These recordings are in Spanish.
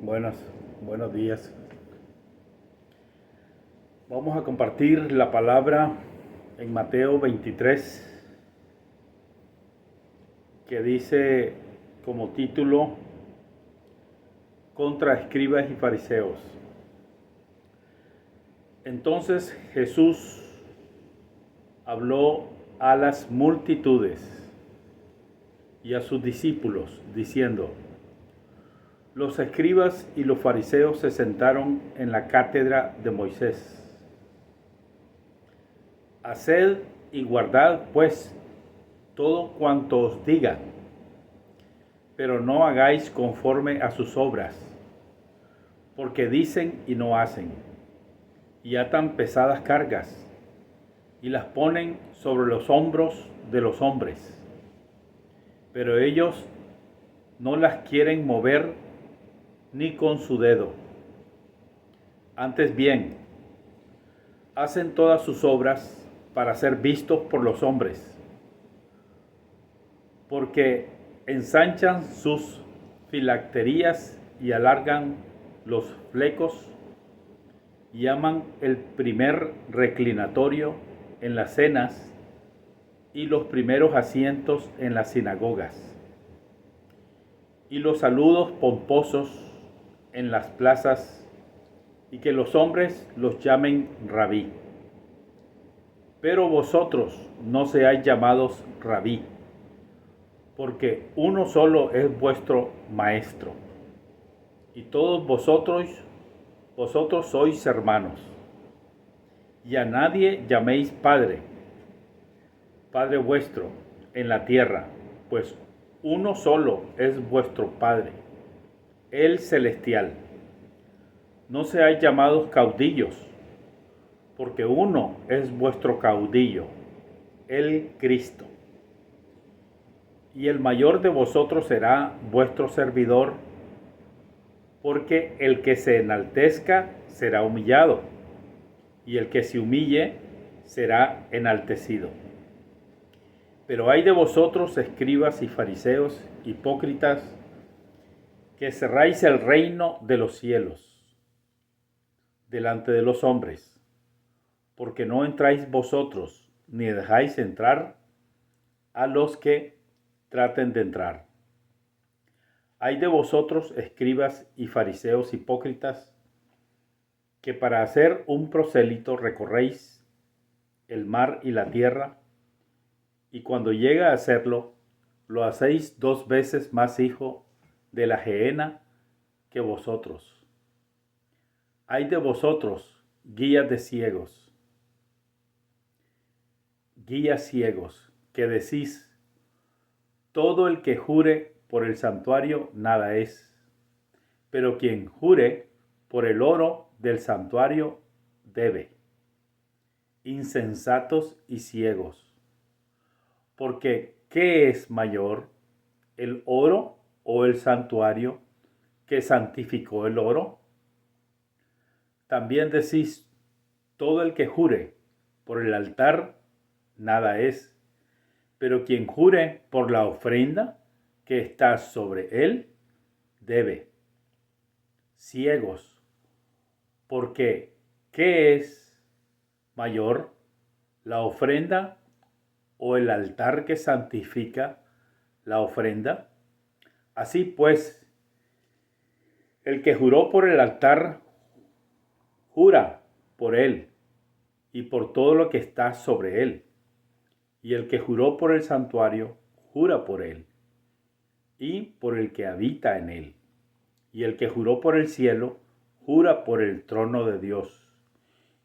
Buenos días. Vamos a compartir la palabra en Mateo 23, que dice como título, contra escribas y fariseos. Entonces Jesús habló a las multitudes y a sus discípulos, diciendo: los escribas y los fariseos se sentaron en la cátedra de Moisés. Haced y guardad, pues, todo cuanto os diga, pero no hagáis conforme a sus obras, porque dicen y no hacen, y atan pesadas cargas, y las ponen sobre los hombros de los hombres, pero ellos no las quieren mover ni con su dedo. Antes bien, hacen todas sus obras para ser vistos por los hombres, porque ensanchan sus filacterías y alargan los flecos, y aman el primer reclinatorio en las cenas y los primeros asientos en las sinagogas, y los saludos pomposos en las plazas, y que los hombres los llamen rabí. Pero vosotros no seáis llamados rabí, porque uno solo es vuestro maestro, y todos vosotros sois hermanos. Y a nadie llaméis Padre vuestro en la tierra, pues uno solo es vuestro Padre, el celestial. No seáis llamados caudillos, porque uno es vuestro caudillo, el Cristo. Y el mayor de vosotros será vuestro servidor, porque el que se enaltezca será humillado, y el que se humille será enaltecido. Pero ay de vosotros, escribas y fariseos, hipócritas, que cerráis el reino de los cielos delante de los hombres, porque no entráis vosotros, ni dejáis entrar a los que traten de entrar. Ay de vosotros, escribas y fariseos hipócritas, que para hacer un prosélito recorréis el mar y la tierra, y cuando llega a hacerlo, lo hacéis 2 veces más hijo de la gehenna que vosotros. Ay de vosotros, guías ciegos, que decís: todo el que jure por el santuario nada es, pero quien jure por el oro del santuario debe. Insensatos y ciegos, porque ¿qué es mayor, el oro o el santuario que santificó el oro? También decís: todo el que jure por el altar nada es, pero quien jure por la ofrenda que está sobre él debe. Ciegos, porque ¿qué es mayor, la ofrenda o el altar que santifica la ofrenda? Así pues, el que juró por el altar, jura por él y por todo lo que está sobre él. Y el que juró por el santuario, jura por él y por el que habita en él. Y el que juró por el cielo, jura por el trono de Dios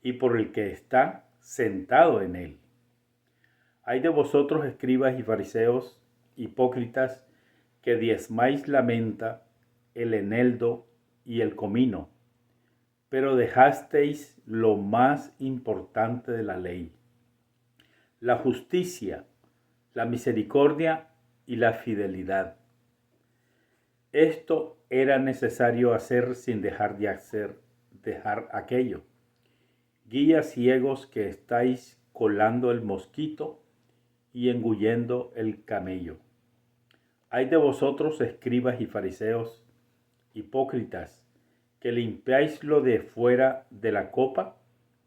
y por el que está sentado en él. Ay de vosotros, escribas y fariseos, hipócritas, que diezmáis la menta, el eneldo y el comino, pero dejasteis lo más importante de la ley: la justicia, la misericordia y la fidelidad. Esto era necesario hacer sin dejar aquello. Guías ciegos, que estáis colando el mosquito y engullendo el camello. Ay de vosotros, escribas y fariseos, hipócritas, que limpiáis lo de fuera de la copa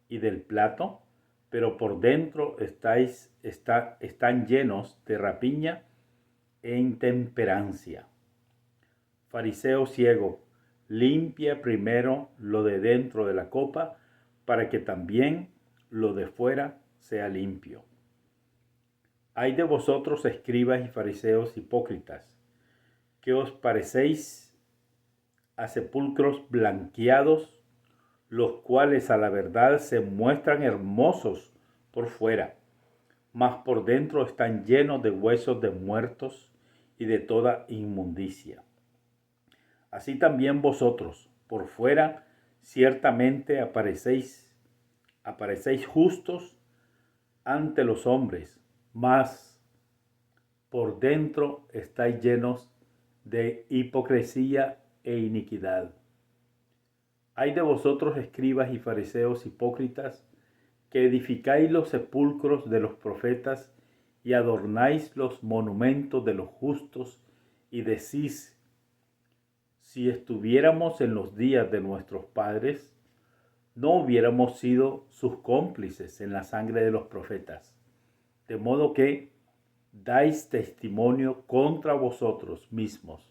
y del plato, pero por dentro están llenos de rapiña e intemperancia. Fariseo ciego, limpia primero lo de dentro de la copa, para que también lo de fuera sea limpio. Ay de vosotros, escribas y fariseos hipócritas, que os parecéis a sepulcros blanqueados, los cuales a la verdad se muestran hermosos por fuera, mas por dentro están llenos de huesos de muertos y de toda inmundicia. Así también vosotros, por fuera, ciertamente aparecéis justos ante los hombres, mas por dentro estáis llenos de hipocresía e iniquidad. Ay de vosotros, escribas y fariseos hipócritas, que edificáis los sepulcros de los profetas y adornáis los monumentos de los justos, y decís: si estuviéramos en los días de nuestros padres, no hubiéramos sido sus cómplices en la sangre de los profetas. De modo que dais testimonio contra vosotros mismos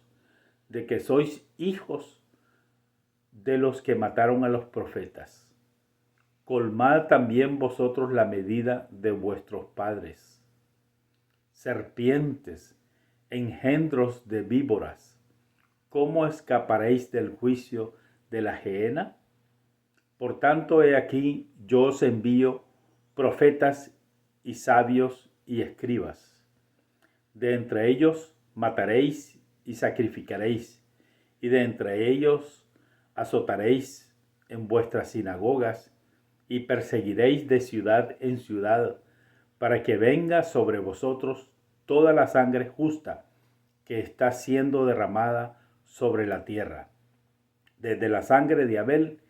de que sois hijos de los que mataron a los profetas. Colmad también vosotros la medida de vuestros padres. Serpientes, engendros de víboras, ¿cómo escaparéis del juicio de la gehenna? Por tanto, he aquí, yo os envío profetas y sabios y escribas. De entre ellos mataréis y sacrificaréis, y de entre ellos azotaréis en vuestras sinagogas, y perseguiréis de ciudad en ciudad, para que venga sobre vosotros toda la sangre justa que está siendo derramada sobre la tierra, desde la sangre de Abel,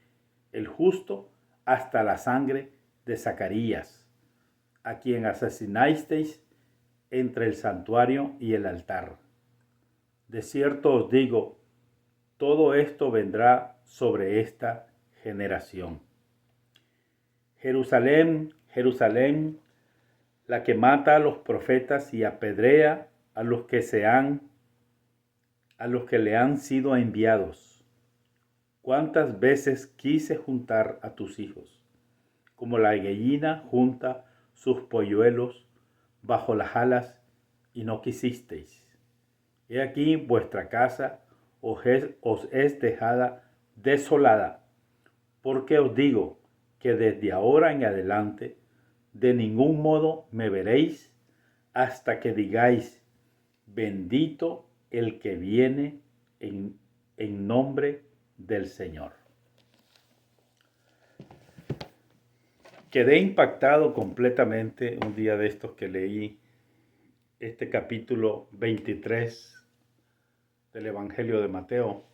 el justo, hasta la sangre de Zacarías, a quien asesinasteis entre el santuario y el altar. De cierto os digo, todo esto vendrá sobre esta generación. Jerusalén, Jerusalén, la que mata a los profetas y apedrea a los que le han sido enviados. ¿Cuántas veces quise juntar a tus hijos, como la gallina junta sus polluelos bajo las alas, y no quisisteis? He aquí vuestra casa os es dejada desolada, porque os digo que desde ahora en adelante de ningún modo me veréis, hasta que digáis: bendito el que viene en nombre del Señor. Quedé impactado completamente un día de estos que leí este capítulo 23 del Evangelio de Mateo.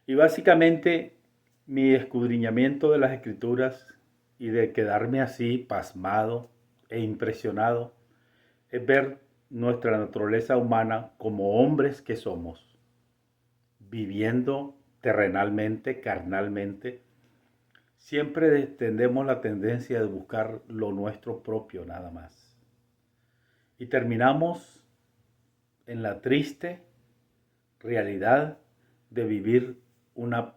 Y básicamente mi escudriñamiento de las Escrituras y de quedarme así pasmado e impresionado es ver nuestra naturaleza humana como hombres que somos, viviendo terrenalmente, carnalmente. Siempre tenemos la tendencia de buscar lo nuestro propio nada más. Y terminamos en la triste realidad de vivir una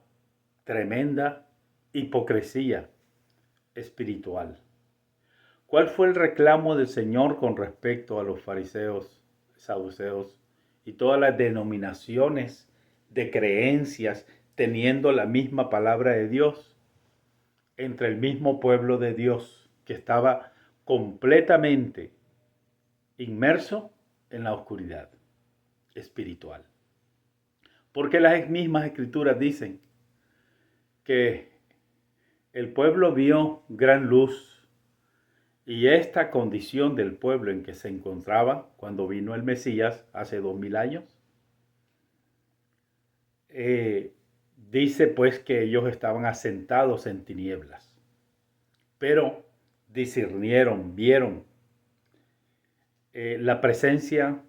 tremenda hipocresía espiritual. ¿Cuál fue el reclamo del Señor con respecto a los fariseos, saduceos y todas las denominaciones de creencias teniendo la misma palabra de Dios entre el mismo pueblo de Dios que estaba completamente inmerso en la oscuridad espiritual? Porque las mismas escrituras dicen que el pueblo vio gran luz, y esta condición del pueblo en que se encontraba cuando vino el Mesías hace 2000 años, dice pues que ellos estaban asentados en tinieblas, pero discernieron, vieron la presencia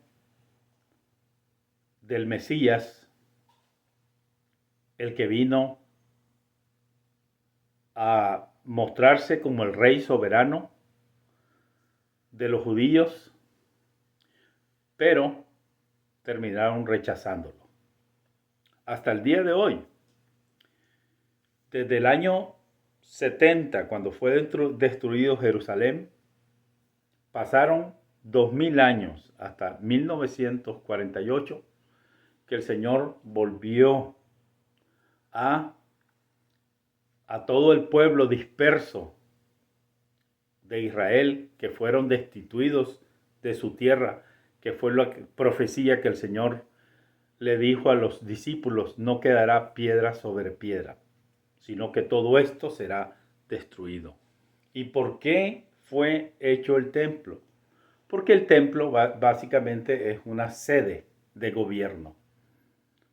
del Mesías el que vino a mostrarse como el rey soberano de los judíos, pero terminaron rechazándolo. Hasta el día de hoy, desde el año 70, cuando fue destruido Jerusalén, pasaron 2000 años hasta 1948, que el Señor volvió a todo el pueblo disperso de Israel, que fueron destituidos de su tierra, que fue la profecía que el Señor le dijo a los discípulos: no quedará piedra sobre piedra, sino que todo esto será destruido. ¿Y por qué fue hecho el templo? Porque el templo básicamente es una sede de gobierno,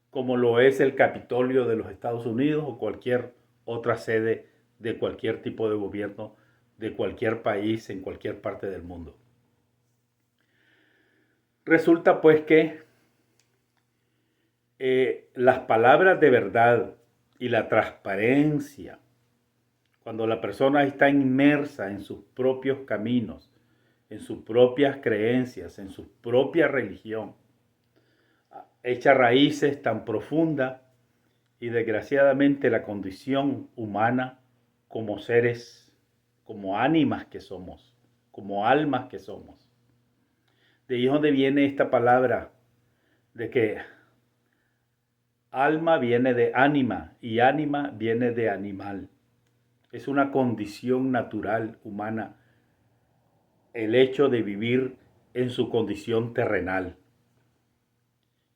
como lo es el Capitolio de los Estados Unidos o cualquier otra sede de cualquier tipo de gobierno de cualquier país en cualquier parte del mundo. Resulta pues que las palabras de verdad y la transparencia, cuando la persona está inmersa en sus propios caminos, en sus propias creencias, en su propia religión, echa raíces tan profundas, y desgraciadamente la condición humana como seres, como ánimas que somos, como almas que somos. De ahí es donde viene esta palabra de que alma viene de ánima y ánima viene de animal. Es una condición natural humana el hecho de vivir en su condición terrenal.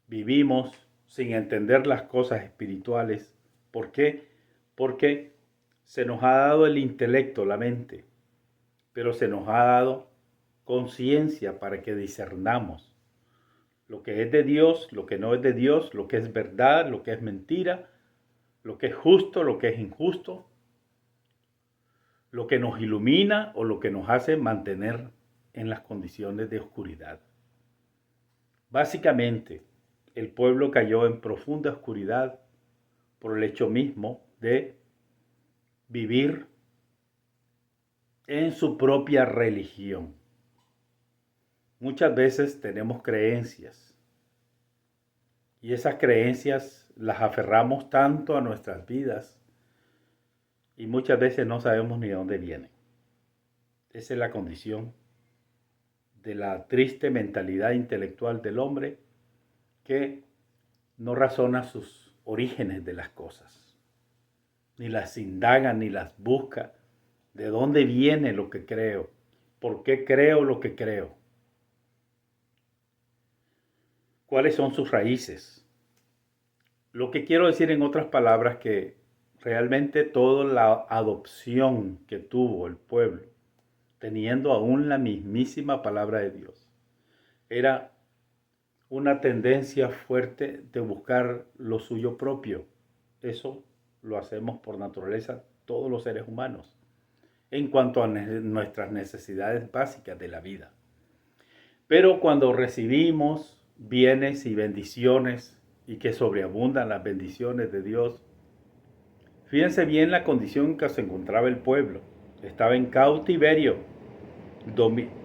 Vivimos sin entender las cosas espirituales. ¿Por qué? Porque se nos ha dado el intelecto, la mente, pero se nos ha dado conciencia para que discernamos lo que es de Dios, lo que no es de Dios, lo que es verdad, lo que es mentira, lo que es justo, lo que es injusto, lo que nos ilumina o lo que nos hace mantener en las condiciones de oscuridad. Básicamente, el pueblo cayó en profunda oscuridad por el hecho mismo de vivir en su propia religión. Muchas veces tenemos creencias y esas creencias las aferramos tanto a nuestras vidas y muchas veces no sabemos ni de dónde vienen. Esa es la condición de la triste mentalidad intelectual del hombre, que no razona sus orígenes de las cosas, ni las indaga, ni las busca. ¿De dónde viene lo que creo? ¿Por qué creo lo que creo? ¿Cuáles son sus raíces? Lo que quiero decir en otras palabras, que realmente toda la adopción que tuvo el pueblo, teniendo aún la mismísima palabra de Dios, era una tendencia fuerte de buscar lo suyo propio. Eso lo hacemos por naturaleza todos los seres humanos, en cuanto a nuestras necesidades básicas de la vida. Pero cuando recibimos bienes y bendiciones, y que sobreabundan las bendiciones de Dios, fíjense bien la condición en que se encontraba el pueblo. Estaba en cautiverio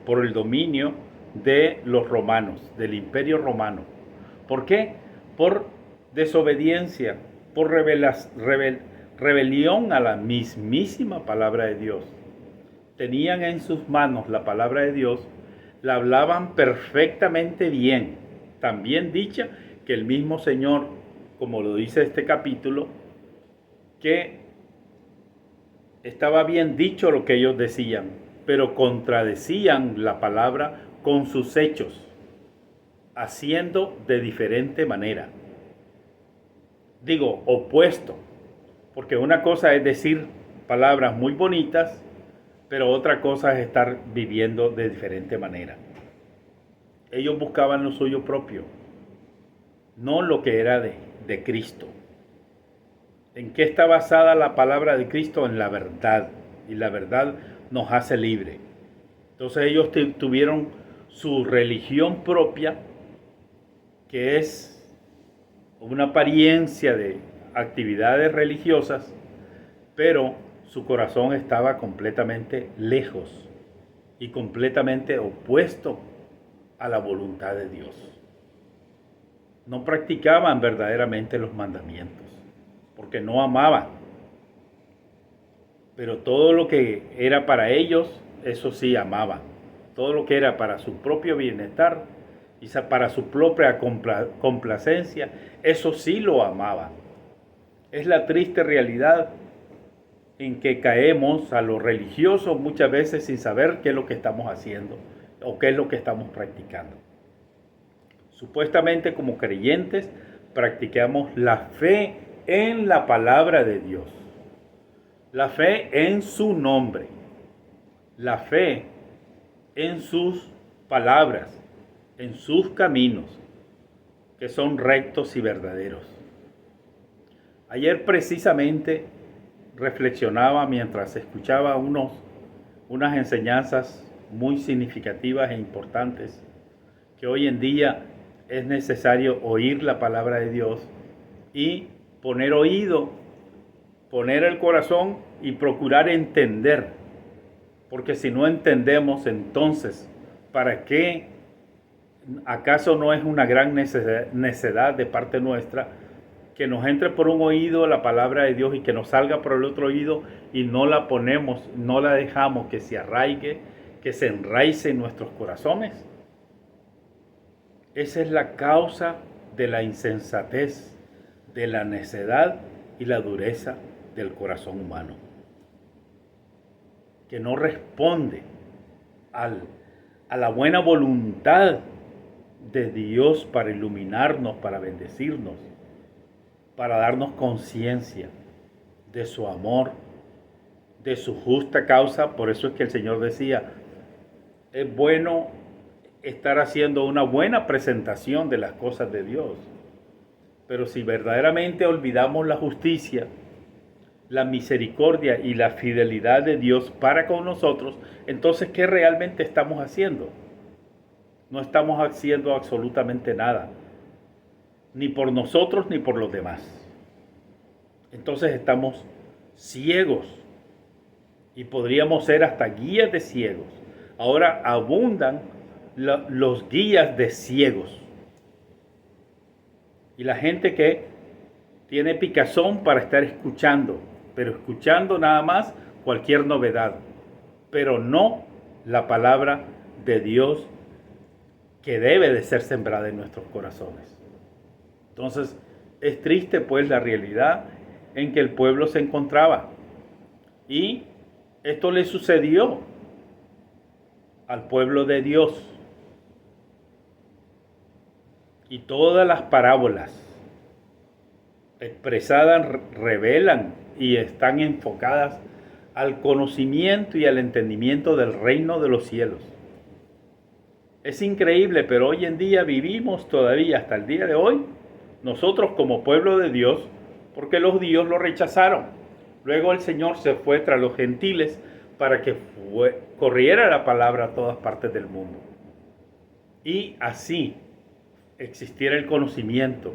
por el dominio de los romanos, del imperio romano. ¿Por qué? Por desobediencia, por rebelión a la mismísima palabra de Dios. Tenían en sus manos la palabra de Dios, la hablaban perfectamente bien, tan bien dicha que el mismo Señor, como lo dice este capítulo, que estaba bien dicho lo que ellos decían, pero contradecían la palabra con sus hechos, haciendo de diferente manera. Digo, opuesto, porque una cosa es decir palabras muy bonitas, pero otra cosa es estar viviendo de diferente manera. Ellos buscaban lo suyo propio, no lo que era de Cristo. ¿En qué está basada la palabra de Cristo? En la verdad. Y la verdad nos hace libre. Entonces ellos tuvieron su religión propia, que es una apariencia de actividades religiosas, pero su corazón estaba completamente lejos y completamente opuesto a la voluntad de Dios. No practicaban verdaderamente los mandamientos, porque no amaban. Pero todo lo que era para ellos, eso sí amaban. Todo lo que era para su propio bienestar y para su propia complacencia, eso sí lo amaban. Es la triste realidad en que caemos a lo religioso muchas veces sin saber qué es lo que estamos haciendo o qué es lo que estamos practicando. Supuestamente como creyentes practicamos la fe en la palabra de Dios, la fe en su nombre, la fe en sus palabras, en sus caminos, que son rectos y verdaderos. Ayer precisamente reflexionaba mientras escuchaba unas enseñanzas muy significativas e importantes, que hoy en día es necesario oír la palabra de Dios y poner oído, poner el corazón y procurar entender. Porque si no entendemos, entonces, ¿para qué? ¿Acaso no es una gran necedad de parte nuestra que nos entre por un oído la palabra de Dios y que nos salga por el otro oído y no la ponemos, no la dejamos que se arraigue, que se enraice en nuestros corazones? Esa es la causa de la insensatez, de la necedad y la dureza del corazón humano, que no responde a la buena voluntad de Dios para iluminarnos, para bendecirnos, para darnos conciencia de su amor, de su justa causa. Por eso es que el Señor decía, es bueno estar haciendo una buena presentación de las cosas de Dios. Pero si verdaderamente olvidamos la justicia, la misericordia y la fidelidad de Dios para con nosotros, entonces, ¿qué realmente estamos haciendo? No estamos haciendo absolutamente nada, ni por nosotros ni por los demás. Entonces estamos ciegos y podríamos ser hasta guías de ciegos. Ahora abundan los guías de ciegos y la gente que tiene picazón para estar escuchando, pero escuchando nada más cualquier novedad, pero no la palabra de Dios que debe de ser sembrada en nuestros corazones. Entonces es triste pues la realidad en que el pueblo se encontraba, y esto le sucedió al pueblo de Dios. Y todas las parábolas expresadas revelan y están enfocadas al conocimiento y al entendimiento del reino de los cielos. Es increíble, pero hoy en día vivimos todavía, hasta el día de hoy, nosotros como pueblo de Dios, porque los judíos lo rechazaron. Luego el Señor se fue tras los gentiles para que corriera la palabra a todas partes del mundo. Y así existiera el conocimiento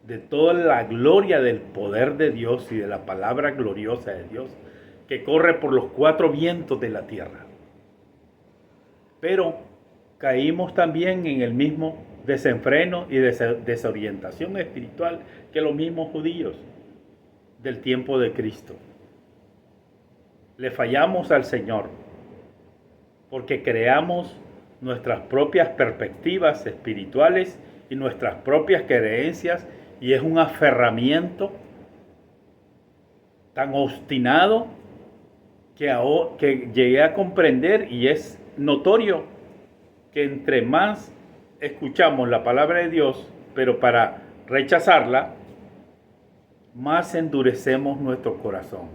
de toda la gloria del poder de Dios y de la palabra gloriosa de Dios que corre por los cuatro vientos de la tierra. Pero caímos también en el mismo desenfreno y desorientación espiritual que los mismos judíos del tiempo de Cristo. Le fallamos al Señor porque creamos nuestras propias perspectivas espirituales y nuestras propias creencias, y es un aferramiento tan obstinado que llegué a comprender, y es notorio que entre más escuchamos la palabra de Dios, pero para rechazarla, más endurecemos nuestro corazón.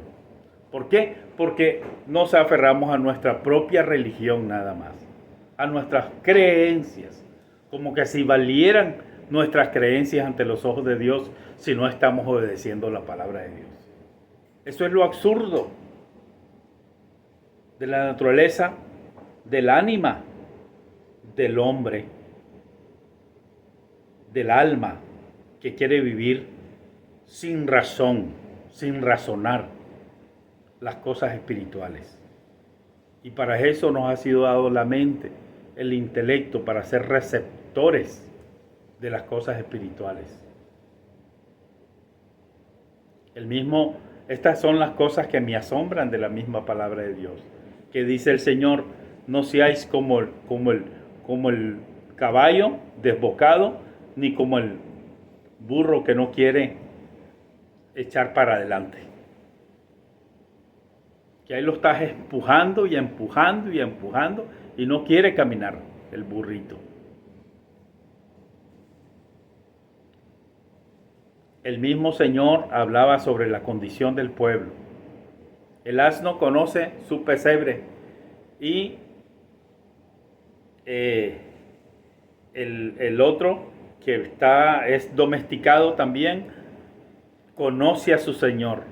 ¿Por qué? Porque nos aferramos a nuestra propia religión nada más, a nuestras creencias, como que si valieran nuestras creencias ante los ojos de Dios si no estamos obedeciendo la palabra de Dios. Eso es lo absurdo de la naturaleza, del ánima, del hombre, del alma que quiere vivir sin razón, sin razonar las cosas espirituales. Y para eso nos ha sido dado la mente, el intelecto, para ser receptores de las cosas espirituales. Estas son las cosas que me asombran de la misma palabra de Dios, que dice el Señor: no seáis como el caballo desbocado, ni como el burro que no quiere echar para adelante. Que ahí lo estás empujando y empujando y empujando y no quiere caminar el burrito. El mismo Señor hablaba sobre la condición del pueblo. El asno conoce su pesebre y el otro que es domesticado también conoce a su Señor.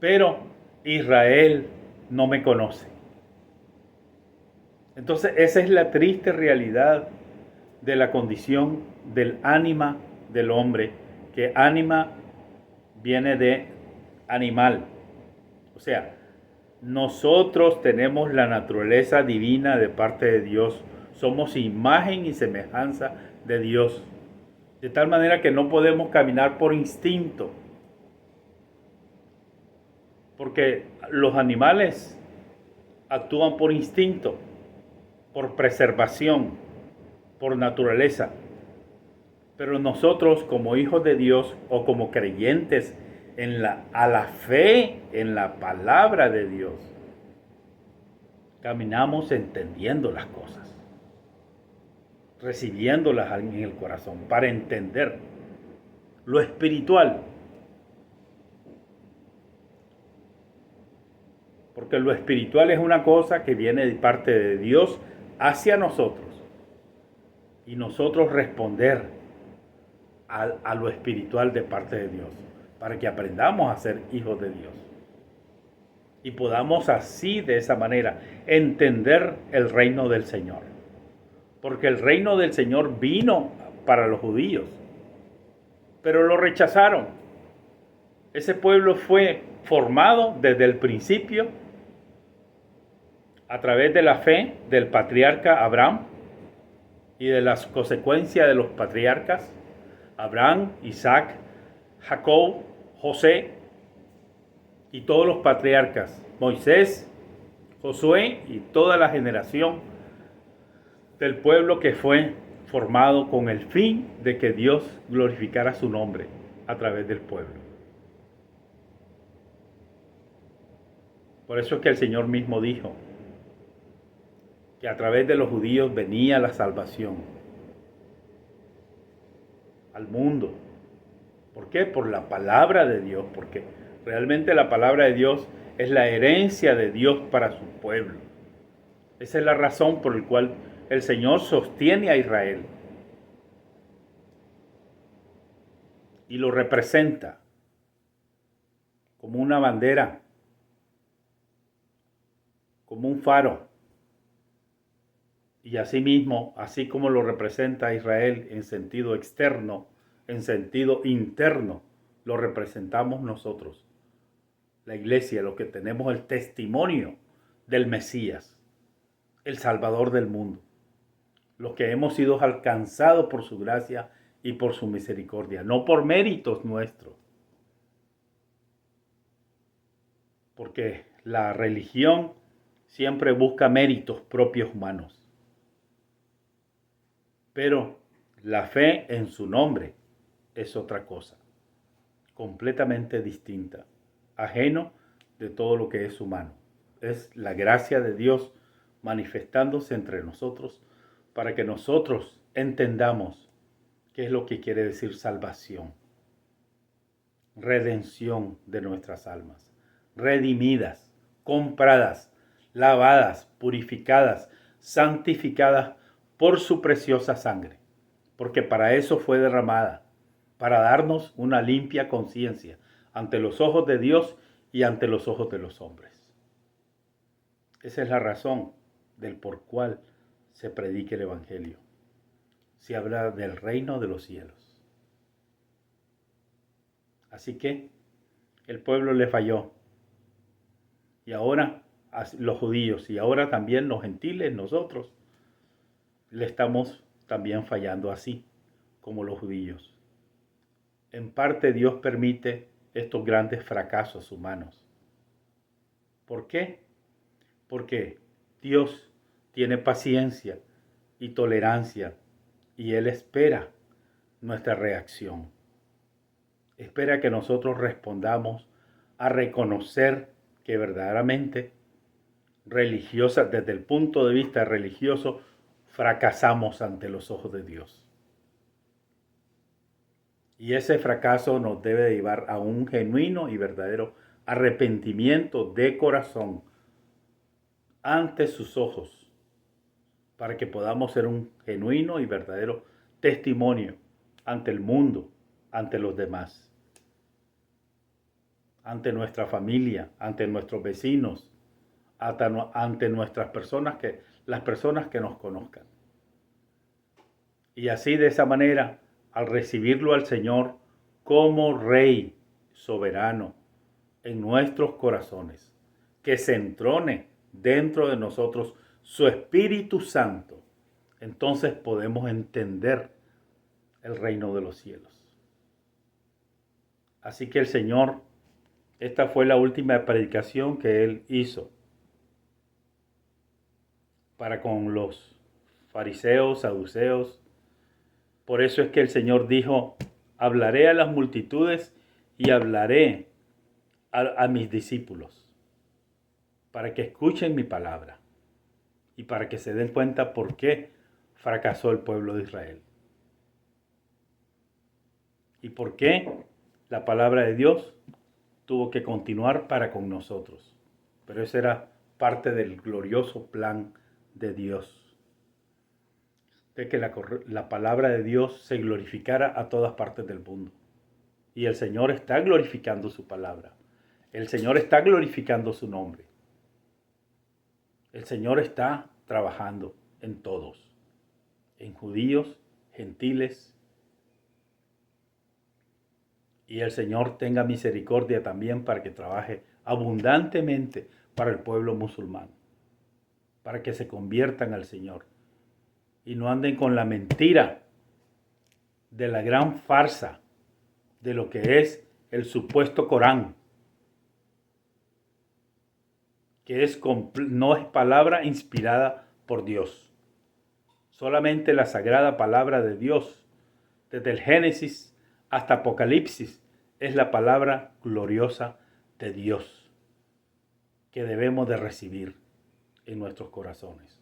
Pero Israel no me conoce. Entonces esa es la triste realidad de la condición del ánima del hombre, que ánima viene de animal. O sea, nosotros tenemos la naturaleza divina de parte de Dios. Somos imagen y semejanza de Dios. De tal manera que no podemos caminar por instinto. Porque los animales actúan por instinto, por preservación, por naturaleza. Pero nosotros, como hijos de Dios o como creyentes a la fe en la palabra de Dios, caminamos entendiendo las cosas, recibiéndolas en el corazón para entender lo espiritual. Porque lo espiritual es una cosa que viene de parte de Dios hacia nosotros. Y nosotros responder a lo espiritual de parte de Dios, para que aprendamos a ser hijos de Dios. Y podamos así, de esa manera, entender el reino del Señor. Porque el reino del Señor vino para los judíos, pero lo rechazaron. Ese pueblo fue formado desde el principio a través de la fe del patriarca Abraham y de las consecuencias de los patriarcas Abraham, Isaac, Jacob, José y todos los patriarcas, Moisés, Josué y toda la generación del pueblo que fue formado con el fin de que Dios glorificara su nombre a través del pueblo. Por eso es que el Señor mismo dijo que a través de los judíos venía la salvación al mundo. ¿Por qué? Por la palabra de Dios, porque realmente la palabra de Dios es la herencia de Dios para su pueblo. Esa es la razón por la cual el Señor sostiene a Israel y lo representa como una bandera, como un faro. Y asimismo, así como lo representa a Israel en sentido externo, en sentido interno, lo representamos nosotros, la iglesia, los que tenemos el testimonio del Mesías, el Salvador del mundo, los que hemos sido alcanzados por su gracia y por su misericordia, no por méritos nuestros. Porque la religión siempre busca méritos propios humanos. Pero la fe en su nombre es otra cosa, completamente distinta, ajeno de todo lo que es humano. Es la gracia de Dios manifestándose entre nosotros para que nosotros entendamos qué es lo que quiere decir salvación, redención de nuestras almas, redimidas, compradas, lavadas, purificadas, santificadas por su preciosa sangre, porque para eso fue derramada, para darnos una limpia conciencia ante los ojos de Dios y ante los ojos de los hombres. Esa es la razón del por cual se predica el Evangelio. Se habla del reino de los cielos. Así que el pueblo le falló. Y ahora los judíos y ahora también los gentiles, nosotros, le estamos también fallando así como los judíos. En parte Dios permite estos grandes fracasos humanos. ¿Por qué? Porque Dios tiene paciencia y tolerancia y Él espera nuestra reacción. Espera que nosotros respondamos a reconocer que verdaderamente desde el punto de vista religioso, fracasamos ante los ojos de Dios. Y ese fracaso nos debe llevar a un genuino y verdadero arrepentimiento de corazón ante sus ojos, para que podamos ser un genuino y verdadero testimonio ante el mundo, ante los demás, ante nuestra familia, ante nuestros vecinos, ante las personas que nos conozcan. Y así, de esa manera, al recibirlo al Señor como Rey soberano en nuestros corazones, que se entrone dentro de nosotros su Espíritu Santo, entonces podemos entender el reino de los cielos. Así que el Señor, esta fue la última predicación que Él hizo para con los fariseos, saduceos. Por eso es que el Señor dijo: hablaré a las multitudes y hablaré a mis discípulos, para que escuchen mi palabra y para que se den cuenta por qué fracasó el pueblo de Israel. Y por qué la palabra de Dios tuvo que continuar para con nosotros. Pero eso era parte del glorioso plan de Dios, de que la palabra de Dios se glorificara a todas partes del mundo. Y el Señor está glorificando su palabra. El Señor está glorificando su nombre. El Señor está trabajando en todos, en judíos, gentiles. Y el Señor tenga misericordia también para que trabaje abundantemente para el pueblo musulmán, para que se conviertan al Señor y no anden con la mentira de la gran farsa de lo que es el supuesto Corán, que no es palabra inspirada por Dios. Solamente la sagrada palabra de Dios, desde el Génesis hasta Apocalipsis, es la palabra gloriosa de Dios que debemos de recibir en nuestros corazones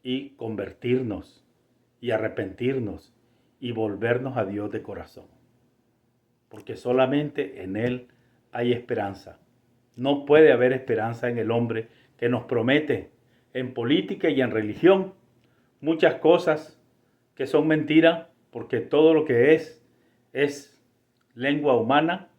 y convertirnos y arrepentirnos y volvernos a Dios de corazón, porque solamente en Él hay esperanza. No puede haber esperanza en el hombre que nos promete en política y en religión muchas cosas que son mentiras, porque todo lo que es lengua humana,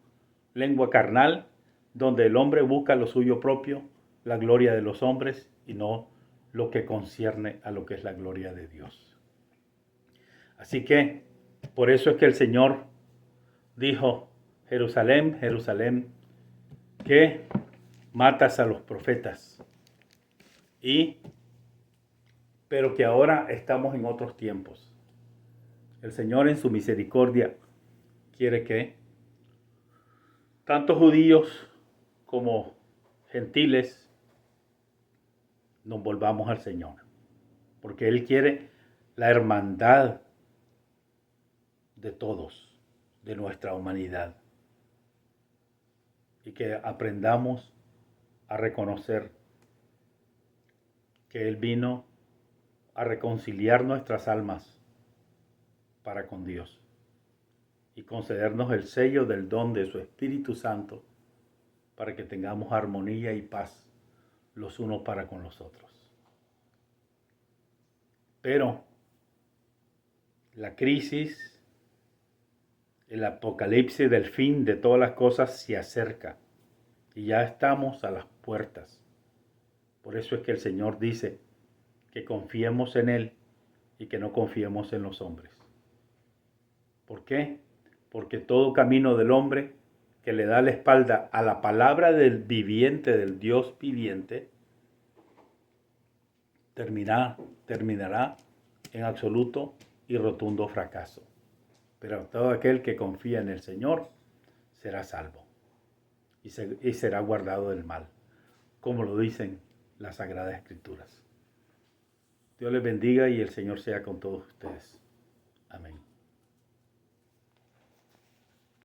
lengua carnal, donde el hombre busca lo suyo propio, la gloria de los hombres y no lo que concierne a lo que es la gloria de Dios. Así que por eso es que el Señor dijo: Jerusalén, Jerusalén, que matas a los profetas. Pero que ahora estamos en otros tiempos. El Señor en su misericordia quiere que tanto judíos como gentiles nos volvamos al Señor, porque Él quiere la hermandad de todos, de nuestra humanidad, y que aprendamos a reconocer que Él vino a reconciliar nuestras almas para con Dios y concedernos el sello del don de su Espíritu Santo para que tengamos armonía y paz los unos para con los otros. Pero la crisis, el apocalipsis del fin de todas las cosas se acerca y ya estamos a las puertas. Por eso es que el Señor dice que confiemos en Él y que no confiemos en los hombres. ¿Por qué? porque todo camino del hombre que le da la espalda a la palabra del viviente, del Dios viviente, terminará en absoluto y rotundo fracaso. Pero todo aquel que confía en el Señor será salvo y será guardado del mal, como lo dicen las Sagradas Escrituras. Dios les bendiga y el Señor sea con todos ustedes. Amén.